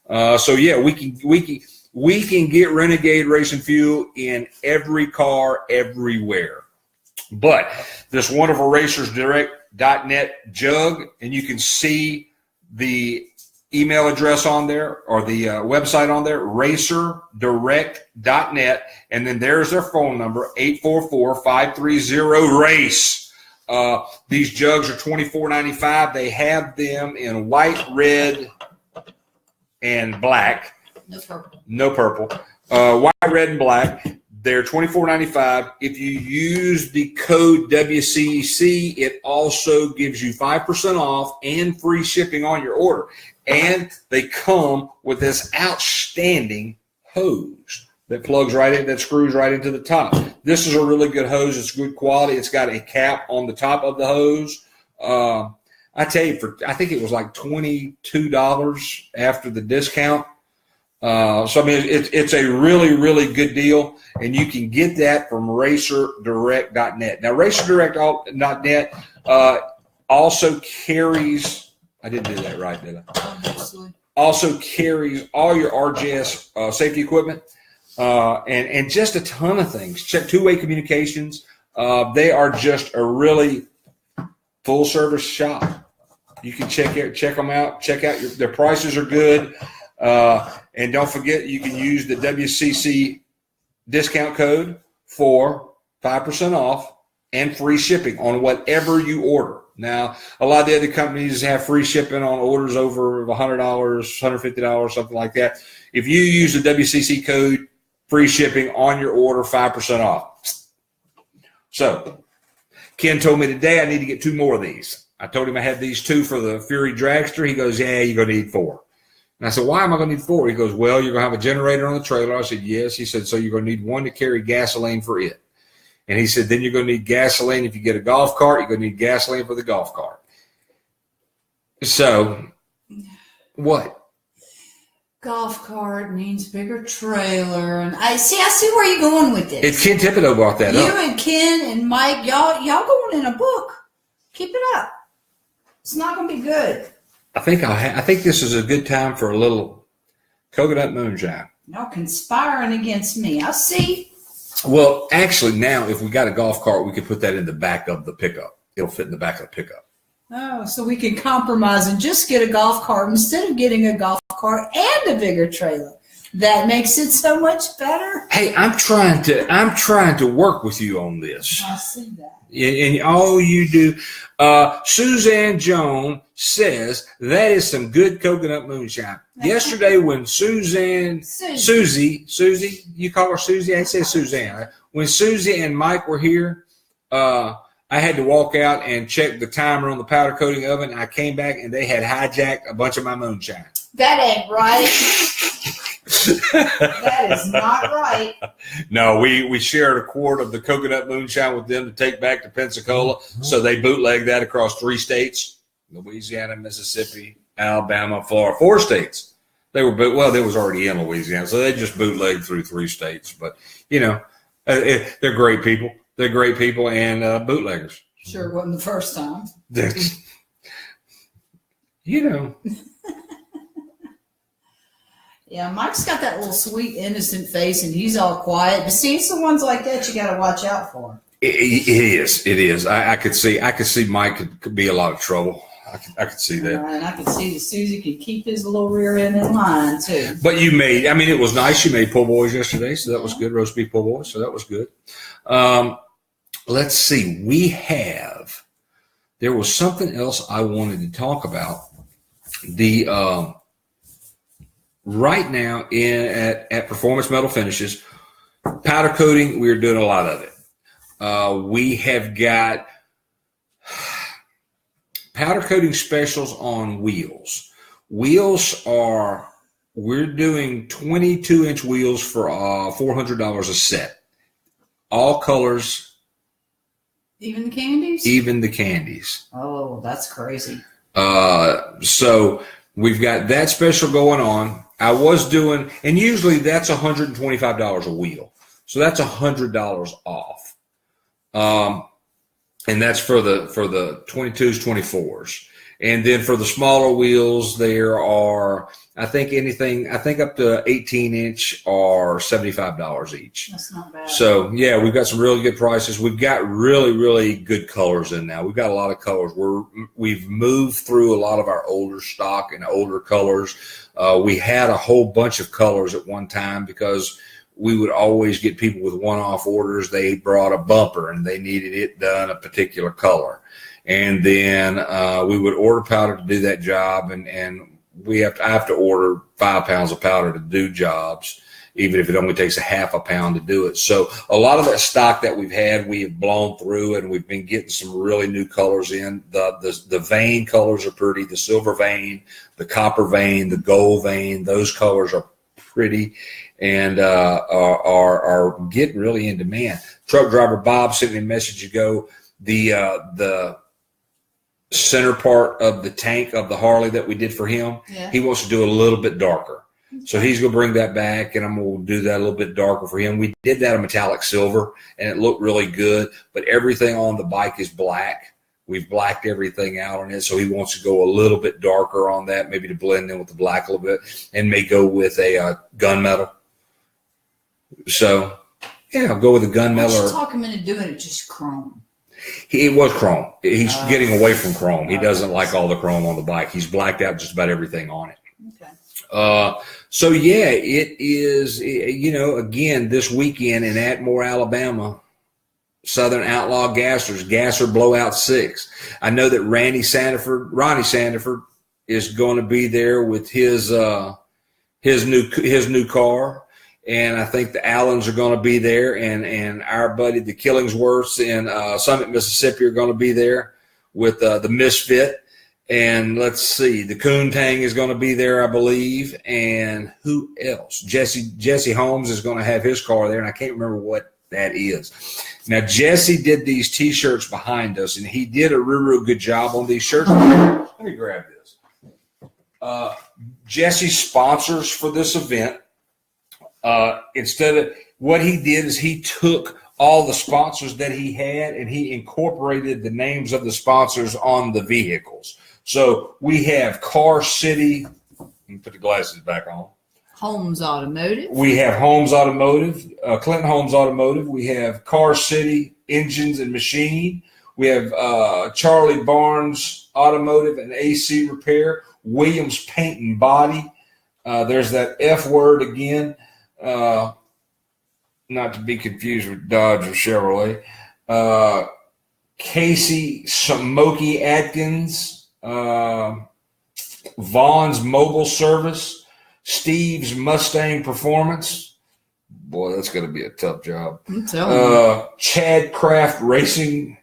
[SPEAKER 1] So yeah, we can get Renegade Racing Fuel in every car everywhere. But this wonderful RacersDirect.net jug, and you can see the email address on there or the website on there, racerdirect.net, and then there's their phone number, 844-530-RACE. These jugs are $24.95. They have them in white, red, and black. No purple. White, red, and black. They're $24.95. If you use the code WCC, it also gives you 5% off and free shipping on your order. And they come with this outstanding hose that plugs right in, that screws right into the top. This is a really good hose. It's good quality. It's got a cap on the top of the hose. I tell you, I think it was like $22 after the discount. So, I mean, it's a really, really good deal, and you can get that from racerdirect.net. Now, racerdirect.net also carries – I didn't do that right, did I? Obviously. Also carries all your RJS safety equipment and just a ton of things. Check two-way communications. They are just a really full-service shop. You can check them out. Check out their prices are good. And don't forget, you can use the WCC discount code for 5% off and free shipping on whatever you order. Now, a lot of the other companies have free shipping on orders over $100, $150, something like that. If you use the WCC code, free shipping on your order, 5% off. So, Ken told me today I need to get 2 more of these. I told him I had these 2 for the Fury Dragster. He goes, yeah, you're going to need 4. And I said, why am I going to need 4? He goes, well, you're going to have a generator on the trailer. I said, yes. He said, so you're going to need 1 to carry gasoline for it. And he said, then you're going to need gasoline. If you get a golf cart, you're going to need gasoline for the golf cart. So, what?
[SPEAKER 2] Golf cart means bigger trailer. And I see where you're going with this.
[SPEAKER 1] It's Ken Thibodeau brought that up.
[SPEAKER 2] You and Ken and Mike, y'all going in a book. Keep it up. It's not going to be good.
[SPEAKER 1] I think this is a good time for a little coconut moonshine.
[SPEAKER 2] Y'all conspiring against me. I see.
[SPEAKER 1] Well, actually, now if we got a golf cart, we could put that in the back of the pickup. It'll fit in the back of the pickup.
[SPEAKER 2] Oh, so we can compromise and just get a golf cart instead of getting a golf cart and a bigger trailer. That makes it so much better.
[SPEAKER 1] Hey, I'm trying to work with you on this.
[SPEAKER 2] I see that.
[SPEAKER 1] And all you do, Suzanne Jones says that is some good coconut moonshine. Yesterday when Susie, you call her Susie? I say Suzanne. Right? When Susie and Mike were here, I had to walk out and check the timer on the powder coating oven. I came back and they had hijacked a bunch of my moonshine.
[SPEAKER 2] That ain't right. That is not right.
[SPEAKER 1] No, we shared a quart of the coconut moonshine with them to take back to Pensacola. So they bootlegged that across 3 states: Louisiana, Mississippi, Alabama, Florida, 4 states. They were there was already in Louisiana, so they just bootlegged through 3 states. But they're great people. They're great people and bootleggers.
[SPEAKER 2] Sure wasn't the first time. Yeah, Mike's got that little sweet, innocent face, and he's all quiet. But see, it's the ones like that you got to watch out for.
[SPEAKER 1] It is. I could see Mike could be a lot of trouble. I could see that.
[SPEAKER 2] And I could see that Susie could keep his little rear end in line, too.
[SPEAKER 1] But it was nice. You made po' boys yesterday, so that was good. Roast beef po' boys, so that was good. Let's see. There was something else I wanted to talk about. Right now at Performance Metal Finishes, powder coating, we're doing a lot of it. We have got powder coating specials on wheels. We're doing 22-inch wheels for $400 a set. All colors.
[SPEAKER 2] Even the candies?
[SPEAKER 1] Even the candies.
[SPEAKER 2] Oh, that's crazy.
[SPEAKER 1] So we've got that special going on. I was doing, and usually that's $125 a wheel. So that's $100 off. And that's for the 22s, 24s. And then for the smaller wheels, there are, I think up to 18-inch are $75 each.
[SPEAKER 2] That's not bad.
[SPEAKER 1] So, yeah, we've got some really good prices. We've got really, really good colors in now. We've got a lot of colors. We've moved through a lot of our older stock and older colors. We had a whole bunch of colors at one time because we would always get people with one-off orders. They brought a bumper and they needed it done a particular color. And then we would order powder to do that job, and I have to order 5 pounds of powder to do jobs, even if it only takes a half a pound to do it. So a lot of that stock that we've had, we have blown through, and we've been getting some really new colors in. The vein colors are pretty. The silver vein, the copper vein, the gold vein, those colors are pretty and are getting really in demand. Truck driver Bob sent me a message ago. The center part of the tank of the Harley that we did for him, he wants to do a little bit darker. So he's going to bring that back, and I'm going to do that a little bit darker for him. We did that in metallic silver, and it looked really good, but everything on the bike is black. We've blacked everything out on it, so he wants to go a little bit darker on that, maybe to blend in with the black a little bit, and may go with a gunmetal. So, yeah, I'll go with a gunmetal.
[SPEAKER 2] Why don't you talk him into doing it just chrome?
[SPEAKER 1] It was chrome. He's getting away from chrome. He doesn't like all the chrome on the bike. He's blacked out just about everything on it.
[SPEAKER 2] Okay.
[SPEAKER 1] So, yeah, it is, again, this weekend in Atmore, Alabama, Southern Outlaw Gassers, Gasser Blowout 6. I know that Ronnie Sandiford is going to be there with his new car. And I think the Allens are going to be there, and our buddy, the Killingsworths in Summit, Mississippi, are going to be there with the Misfit. And let's see, the Coontang is going to be there, I believe. And who else? Jesse Holmes is going to have his car there, and I can't remember what that is. Now, Jesse did these T-shirts behind us, and he did a real good job on these shirts. Let me grab this. Jesse sponsors for this event. Instead of what he did is he took all the sponsors that he had and he incorporated the names of the sponsors on the vehicles. So we have Car City. Let me put the glasses back on.
[SPEAKER 2] Holmes Automotive.
[SPEAKER 1] We have Holmes Automotive, Clinton Holmes Automotive. We have Car City Engines and Machine. We have Charlie Barnes Automotive and AC Repair. Williams Paint and Body. There's that F word again. Not to be confused with Dodge or Chevrolet. Casey Smokey Atkins, Vaughn's Mobile Service, Steve's Mustang Performance. Boy, that's going to be a tough job.
[SPEAKER 2] I'm telling you.
[SPEAKER 1] Chad Craft Racing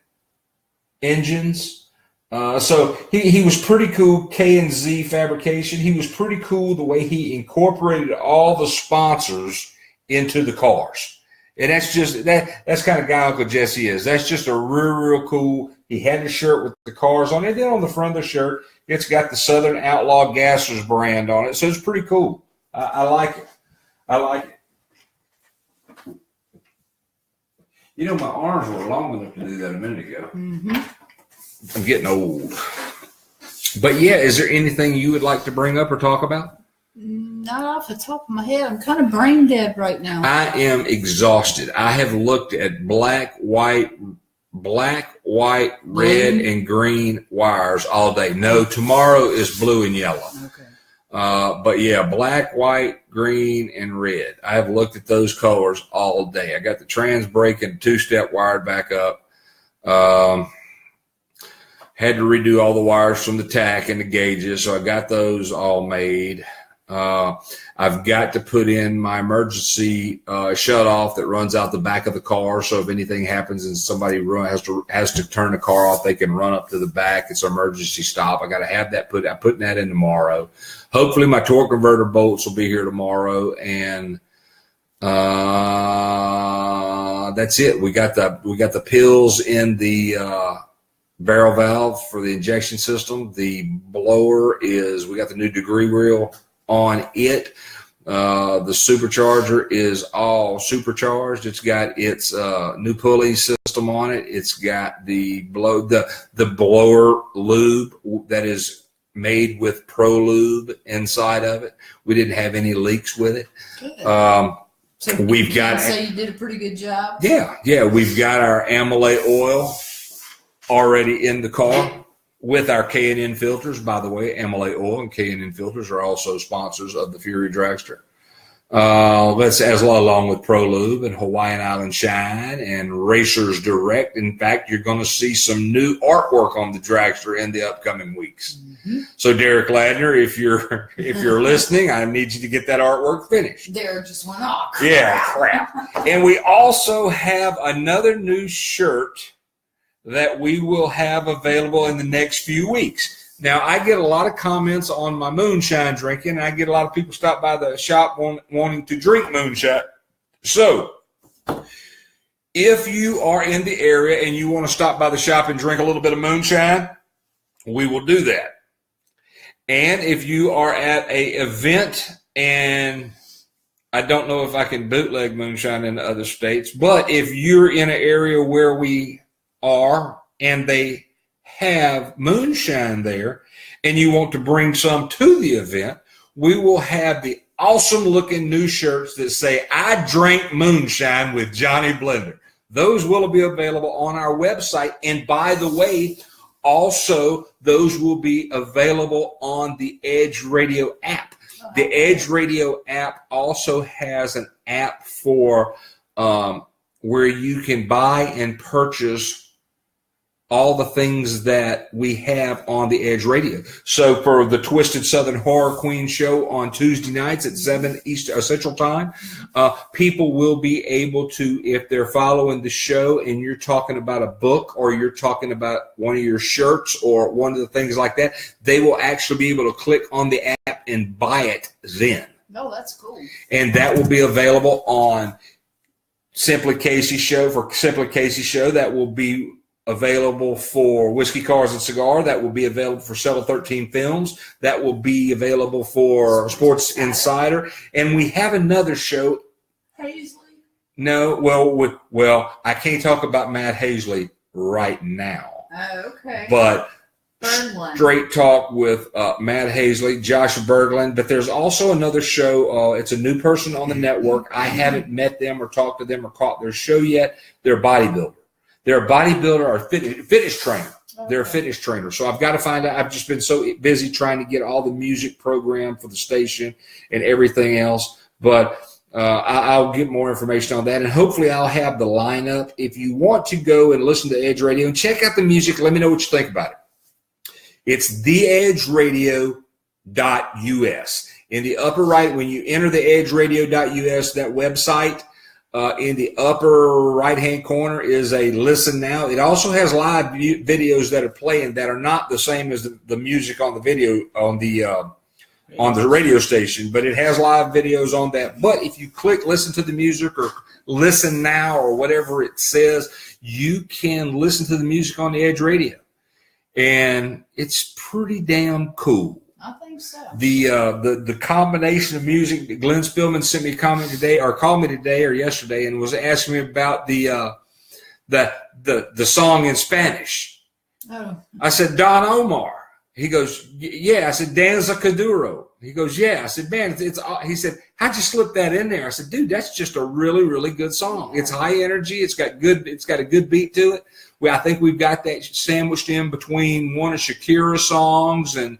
[SPEAKER 1] Engines. So he was pretty cool. K&Z Fabrication. He was pretty cool the way he incorporated all the sponsors into the cars. And that's just that's kind of guy Uncle Jesse is. That's just a real cool. He had a shirt with the cars on it. Then on the front of the shirt, it's got the Southern Outlaw Gassers brand on it. So it's pretty cool. I like it. I like it. You know, my arms were long enough to do that a minute ago.
[SPEAKER 2] Mm-hmm.
[SPEAKER 1] I'm getting old. But yeah, is there anything you would like to bring up or talk about?
[SPEAKER 2] Not off the top of my head. I'm kind of brain dead right now.
[SPEAKER 1] I am exhausted. I have looked at black, white, red, and green wires all day. No, tomorrow is blue and yellow.
[SPEAKER 2] Okay.
[SPEAKER 1] But yeah, black, white, green, and red. I have looked at those colors all day. I got the trans brake and two-step wired back up. Had to redo all the wires from the tack and the gauges, so I got those all made. I've got to put in my emergency shut off that runs out the back of the car. So if anything happens and somebody has to turn the car off, they can run up to the back. It's an emergency stop. I got to have that I'm putting that in tomorrow. Hopefully my torque converter bolts will be here tomorrow, and that's it. We got the pills in the barrel valve for the injection system. The blower we got the new degree wheel on it. The supercharger is all supercharged. It's got its new pulley system on it. It's got the blower lube that is made with Pro Lube inside of it. We didn't have any leaks with it.
[SPEAKER 2] So we've got. So you did a pretty good job.
[SPEAKER 1] Yeah. We've got our Amelay oil already in the car with our K&N filters. By the way, Amelay oil and K&N filters are also sponsors of the Fury Dragster. That's as along with Pro Lube and Hawaiian Island Shine and Racers Direct. In fact, you're going to see some new artwork on the Dragster in the upcoming weeks. Mm-hmm. So, Derek Ladner, if you're listening, I need you to get that artwork finished.
[SPEAKER 2] Derek just went off.
[SPEAKER 1] Yeah, crap. And we also have another new shirt that we will have available in the next few weeks. Now, I get a lot of comments on my moonshine drinking, and I get a lot of people stop by the shop wanting to drink moonshine. So, if you are in the area and you want to stop by the shop and drink a little bit of moonshine, we will do that. And if you are at an event, and I don't know if I can bootleg moonshine in other states, but if you're in an area where we are and they have moonshine there and you want to bring some to the event, we will have the awesome looking new shirts that say, "I drank moonshine with Johnny Blender." Those will be available on our website. And by the way, also those will be available on the Edge Radio app. The Edge Radio app also has an app for where you can buy and purchase all the things that we have on the Edge Radio. So for the Twisted Southern Horror Queen show on Tuesday nights at 7 Eastern Central Time, people will be able to, if they're following the show and you're talking about a book or you're talking about one of your shirts or one of the things like that, they will actually be able to click on the app and buy it then.
[SPEAKER 2] No, that's cool.
[SPEAKER 1] And that will be available on Simply Casey Show. For Simply Casey Show, that will be available for Whisky Cars and Cigars. That will be available for Settle 13 Films. That will be available for Sports Insider. And we have another show.
[SPEAKER 2] Hazley?
[SPEAKER 1] No, well, I can't talk about Matt Hazley right now.
[SPEAKER 2] Oh, okay.
[SPEAKER 1] But
[SPEAKER 2] Berglund.
[SPEAKER 1] Straight Talk with Matt Hazley, Josh Berglund. But there's also another show. It's a new person on the network. I haven't met them or talked to them or caught their show yet. They're a bodybuilder. They're a bodybuilder or fitness trainer. They're a fitness trainer. So I've got to find out. I've just been so busy trying to get all the music program for the station and everything else. But I'll get more information on that. And hopefully I'll have the lineup. If you want to go and listen to Edge Radio and check out the music, let me know what you think about it. It's theedgeradio.us. In the upper right, when you enter the edgeradio.us, that website, in the upper right-hand corner is a listen now. It also has live videos that are playing that are not the same as the music on the video on the radio station, but it has live videos on that. But if you click listen to the music or listen now or whatever it says, you can listen to the music on the Edge Radio. And it's pretty damn cool.
[SPEAKER 2] I think so.
[SPEAKER 1] The combination of music. Glenn Spillman sent me a comment today, or called me today or yesterday, and was asking me about the song in Spanish.
[SPEAKER 2] Oh.
[SPEAKER 1] I said Don Omar. He goes, yeah. I said Danza Kuduro. He goes, yeah. I said, man, it's. He said, how'd you slip that in there? I said, dude, that's just a really, really good song. It's high energy. It's got a good beat to it. I think we've got that sandwiched in between one of Shakira's songs and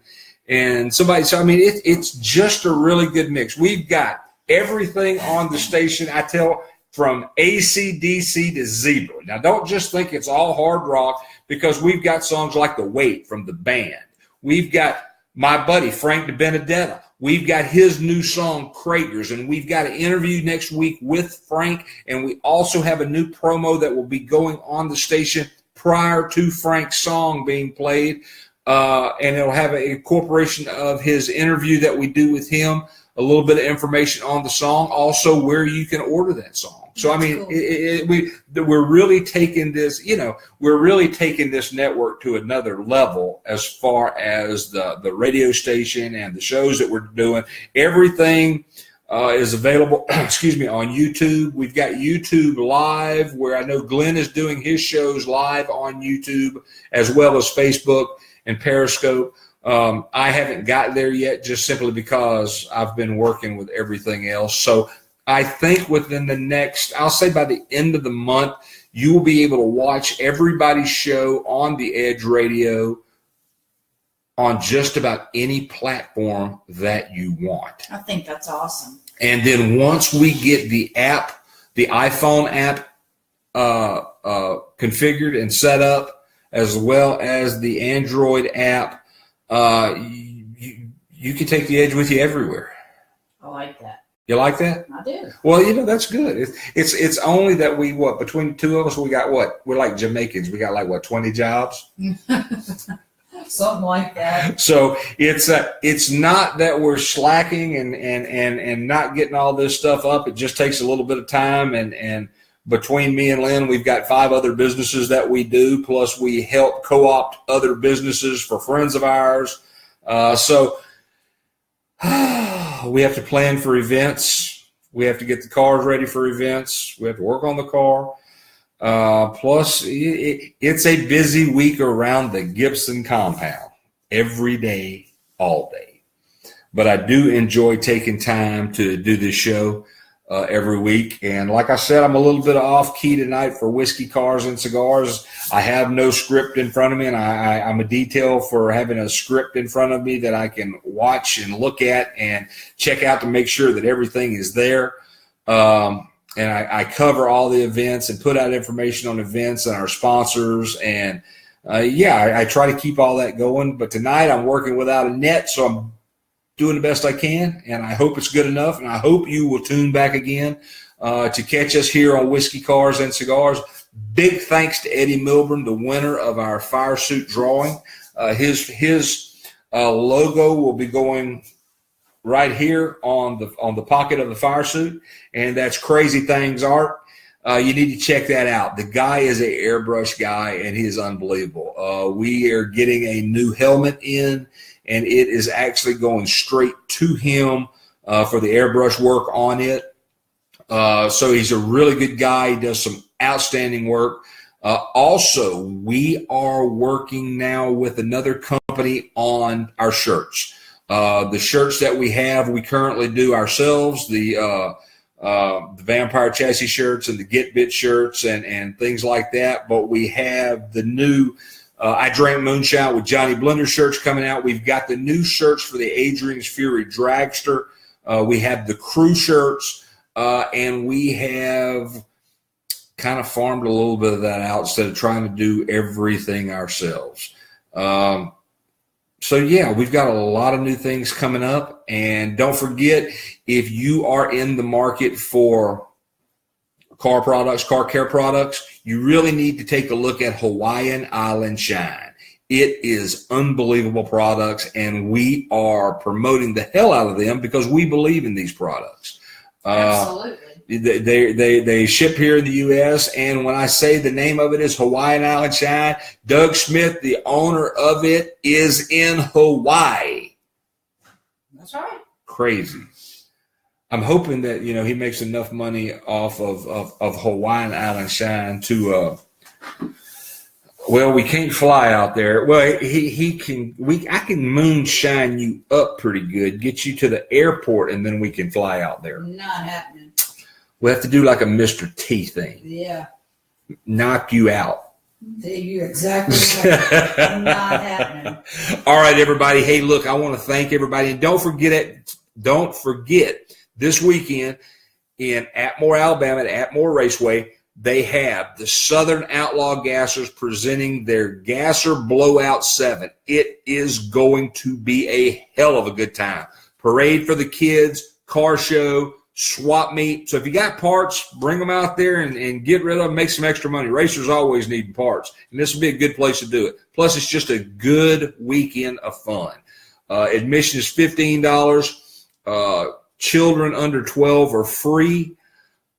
[SPEAKER 1] somebody. So I mean, it's just a really good mix. We've got everything on the station. I tell, from AC/DC to Zebra. Now, don't just think it's all hard rock, because we've got songs like The Weight from the band. We've got my buddy Frank DeBenedetta. We've got his new song, Kragers, and we've got an interview next week with Frank, and we also have a new promo that will be going on the station prior to Frank's song being played, and it'll have an incorporation of his interview that we do with him, a little bit of information on the song, also where you can order that song. So, I mean, we're really taking this, we're really taking this network to another level as far as the radio station and the shows that we're doing. Everything is available, on YouTube. We've got YouTube Live, where I know Glenn is doing his shows live on YouTube, as well as Facebook and Periscope. I haven't got there yet, just simply because I've been working with everything else. So I think within the next, I'll say by the end of the month, you will be able to watch everybody's show on the Edge Radio on just about any platform that you want.
[SPEAKER 2] I think that's awesome.
[SPEAKER 1] And then once we get the app, the iPhone app configured and set up, as well as the Android app, you can take the Edge with you everywhere.
[SPEAKER 2] I like that.
[SPEAKER 1] You like that?
[SPEAKER 2] I do.
[SPEAKER 1] Well, that's good. It's only that between the two of us, we got we're like Jamaicans. We got 20 jobs?
[SPEAKER 2] Something like that.
[SPEAKER 1] So it's not that we're slacking and not getting all this stuff up. It just takes a little bit of time. And between me and Lynn, we've got 5 other businesses that we do. Plus we help co-opt other businesses for friends of ours. So we have to plan for events. We have to get the cars ready for events. We have to work on the car. Plus, it's a busy week around the Gibson compound, every day, all day. But I do enjoy taking time to do this show every week. And like I said, I'm a little bit off key tonight for Whisky Cars and Cigars. I have no script in front of me, and I'm a detail for having a script in front of me that I can watch and look at and check out to make sure that everything is there. I cover all the events and put out information on events and our sponsors. And I try to keep all that going. But tonight I'm working without a net, so I'm doing the best I can, and I hope it's good enough. And I hope you will tune back again to catch us here on Whiskey Cars and Cigars. Big thanks to Eddie Milburn, the winner of our fire suit drawing. His logo will be going right here on the pocket of the fire suit, and that's Crazy Things Art. You need to check that out. The guy is an airbrush guy, and he is unbelievable. We are getting a new helmet in, and it is actually going straight to him for the airbrush work on it. So he's a really good guy. He does some outstanding work. Also, we are working now with another company on our shirts. The shirts that we currently do ourselves, the Vampire Chassis shirts and the Get Bit shirts and things like that. But we have the new I Drank Moonshine with Johnny Blender shirts coming out. We've got the new shirts for the Adrian's Fury Dragster. We have the crew shirts, and we have kind of farmed a little bit of that out instead of trying to do everything ourselves. So, we've got a lot of new things coming up. And don't forget, if you are in the market for car products, car care products, you really need to take a look at Hawaiian Island Shine. It is unbelievable products, and we are promoting the hell out of them because we believe in these products.
[SPEAKER 2] Absolutely.
[SPEAKER 1] They ship here in the U.S., and when I say the name of it is Hawaiian Island Shine, Doug Smith, the owner of it, is in Hawaii.
[SPEAKER 2] That's right.
[SPEAKER 1] Crazy. I'm hoping that he makes enough money off of Hawaiian Island Shine to we can't fly out there. Well, he can. I can moonshine you up pretty good, get you to the airport, and then we can fly out there.
[SPEAKER 2] Not happening.
[SPEAKER 1] We have to do like a Mr. T thing.
[SPEAKER 2] Yeah. Knock
[SPEAKER 1] you out.
[SPEAKER 2] You're exactly right. Not happening.
[SPEAKER 1] All right, everybody. Hey, look, I want to thank everybody, and don't forget this weekend in Atmore, Alabama, at Atmore Raceway, they have the Southern Outlaw Gassers presenting their Gasser Blowout 7. It is going to be a hell of a good time. Parade for the kids, car show, swap meet. So if you got parts, bring them out there and get rid of them, make some extra money. Racers always need parts, and this will be a good place to do it. Plus, it's just a good weekend of fun. Admission is $15. Children under 12 are free.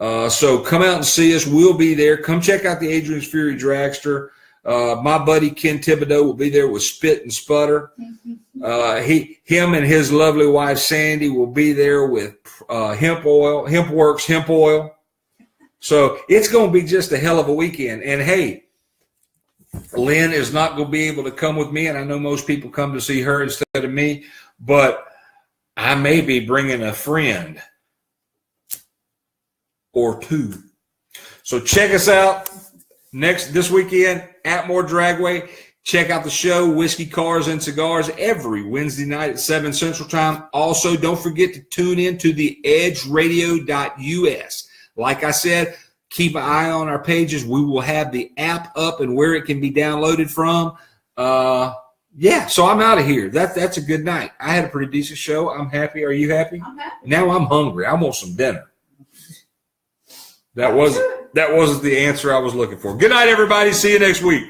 [SPEAKER 1] So come out and see us. We'll be there. Come check out the Adrian's Fury Dragster. My buddy Ken Thibodeau will be there with Spit and Sputter. Him and his lovely wife Sandy will be there with hemp oil. So it's going to be just a hell of a weekend. And hey, Lynn is not going to be able to come with me, and I know most people come to see her instead of me, but I may be bringing a friend or two. So check us out this weekend, Atmore Dragway. Check out the show, Whiskey Cars and Cigars, every Wednesday night at 7 Central Time. Also, don't forget to tune in to the edgeradio.us. Like I said, keep an eye on our pages. We will have the app up and where it can be downloaded from. So I'm out of here. That's a good night. I had a pretty decent show. I'm happy. Are you happy?
[SPEAKER 2] I'm happy.
[SPEAKER 1] Now I'm hungry. I want some dinner. That wasn't the answer I was looking for. Good night, everybody. See you next week.